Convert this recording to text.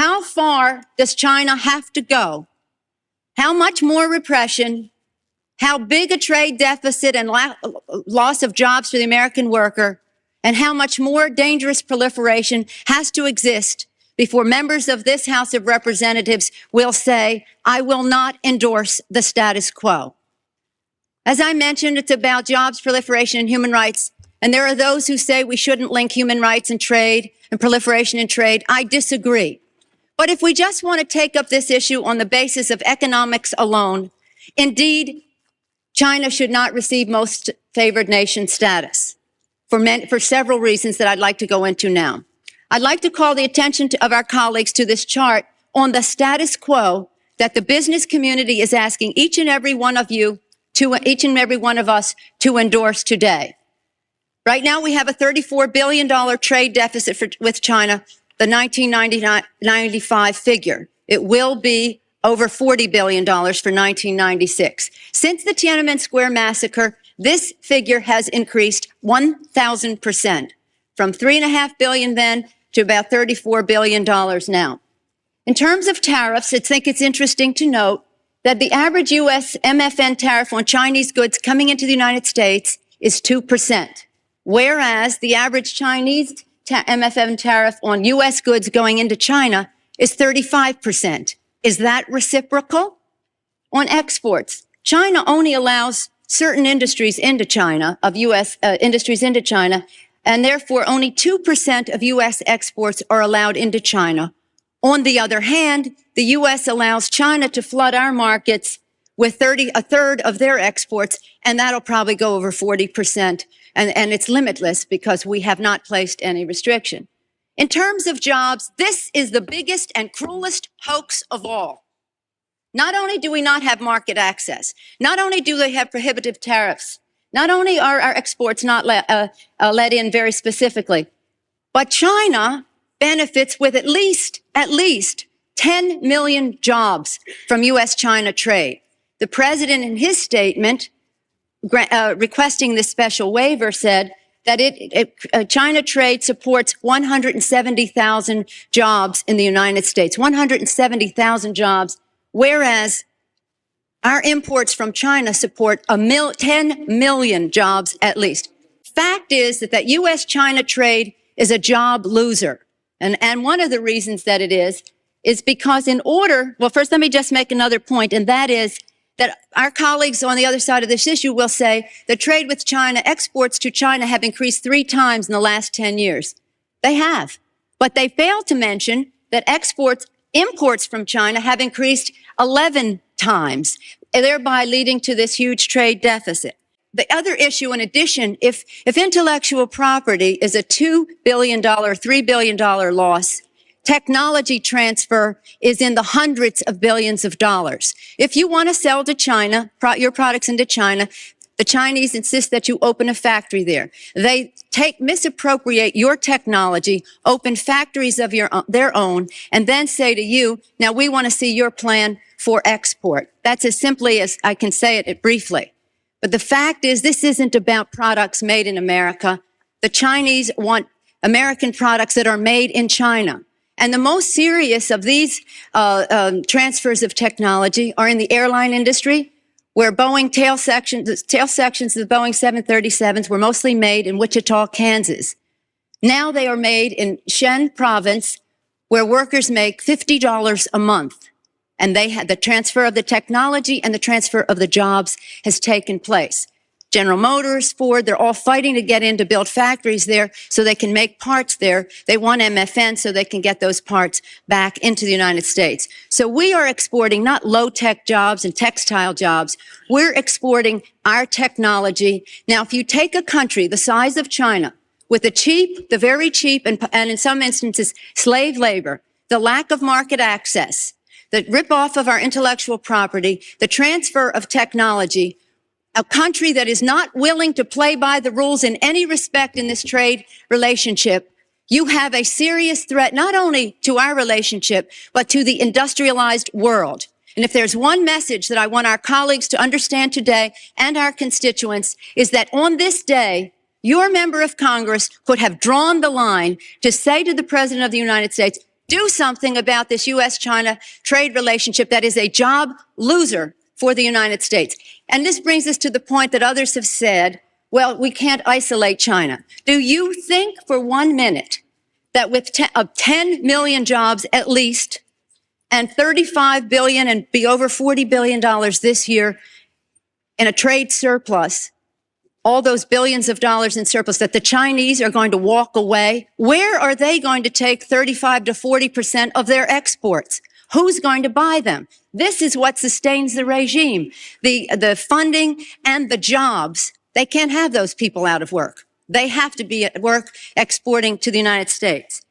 How far does China have to go? How much more repression? How big a trade deficit and loss of jobs for the American worker? And how much more dangerous proliferation has to exist before members of this House of Representatives will say, I will not endorse the status quo? As I mentioned, it's about jobs, proliferation, and human rights. And there are those who say we shouldn't link human rights and trade and proliferation and trade. I disagree. But if we just want to take up this issue on the basis of economics alone, indeed, China should not receive most favored nation status for several reasons that I'd like to go into now. I'd like to call the attention of our colleagues to this chart on the status quo that the business community is asking each and every one of us to endorse today. Right now, we have a $34 billion trade deficit with China, the 1995 figure. It will be over $40 billion for 1996. Since the Tiananmen Square massacre, this figure has increased 1,000%, from $3.5 billion then to about $34 billion now. In terms of tariffs, I think it's interesting to note that the average U.S. MFN tariff on Chinese goods coming into the United States is 2%, whereas the average Chinese MFN tariff on U.S. goods going into China is 35%. Is that reciprocal? On exports, China only allows certain industries into China, of U.S. Industries into China, and therefore only 2% of U.S. exports are allowed into China. On the other hand, the U.S. allows China to flood our markets with a third of their exports, and that'll probably go over 40%. And it's limitless because we have not placed any restriction. In terms of jobs, this is the biggest and cruelest hoax of all. Not only do we not have market access, not only do they have prohibitive tariffs, not only are our exports not let in very specifically, but China benefits with at least 10 million jobs from U.S. China trade. The president in his statement requesting this special waiver said that China trade supports 170,000 jobs in the United States, 170,000 jobs, whereas our imports from China support 10 million jobs at least. Fact is that U.S. China trade is a job loser. And one of the reasons that it is because well, first let me just make another point, and that is that our colleagues on the other side of this issue will say that trade with China, exports to China have increased 3 times in the last 10 years. They have. But they fail to mention that imports from China have increased 11 times, thereby leading to this huge trade deficit. The other issue, in addition, if intellectual property is a $2 billion, $3 billion loss, technology transfer is in the hundreds of billions of dollars. If you want to sell to China, your products into China, the Chinese insist that you open a factory there. They misappropriate your technology, open factories of their own, and then say to you, now we want to see your plan for export. That's as simply as I can say it briefly. But the fact is, this isn't about products made in America. The Chinese want American products that are made in China. And the most serious of these transfers of technology are in the airline industry, where Boeing tail sections of the Boeing 737s were mostly made in Wichita, Kansas. Now they are made in Shen province, where workers make $50 a month. And the transfer of the technology and the transfer of the jobs has taken place. General Motors, Ford, they're all fighting to get in to build factories there so they can make parts there. They want MFN so they can get those parts back into the United States. So we are exporting not low-tech jobs and textile jobs. We're exporting our technology. Now, if you take a country the size of China with the very cheap, and in some instances, slave labor, the lack of market access, the rip-off of our intellectual property, the transfer of technology, a country that is not willing to play by the rules in any respect in this trade relationship, you have a serious threat not only to our relationship, but to the industrialized world. And if there's one message that I want our colleagues to understand today and our constituents, is that on this day, your member of Congress could have drawn the line to say to the President of the United States, Do something about this U.S. China trade relationship that is a job loser for the United States. And this brings us to the point that others have said, well, we can't isolate China. Do you think for 1 minute that with 10 million jobs at least, and $35 billion and be over $40 billion this year in a trade surplus, all those billions of dollars in surplus, that the Chinese are going to walk away? Where are they going to take 35 to 40% of their exports? Who's going to buy them? This is what sustains the regime. The funding and the jobs. They can't have those people out of work. They have to be at work exporting to the United States.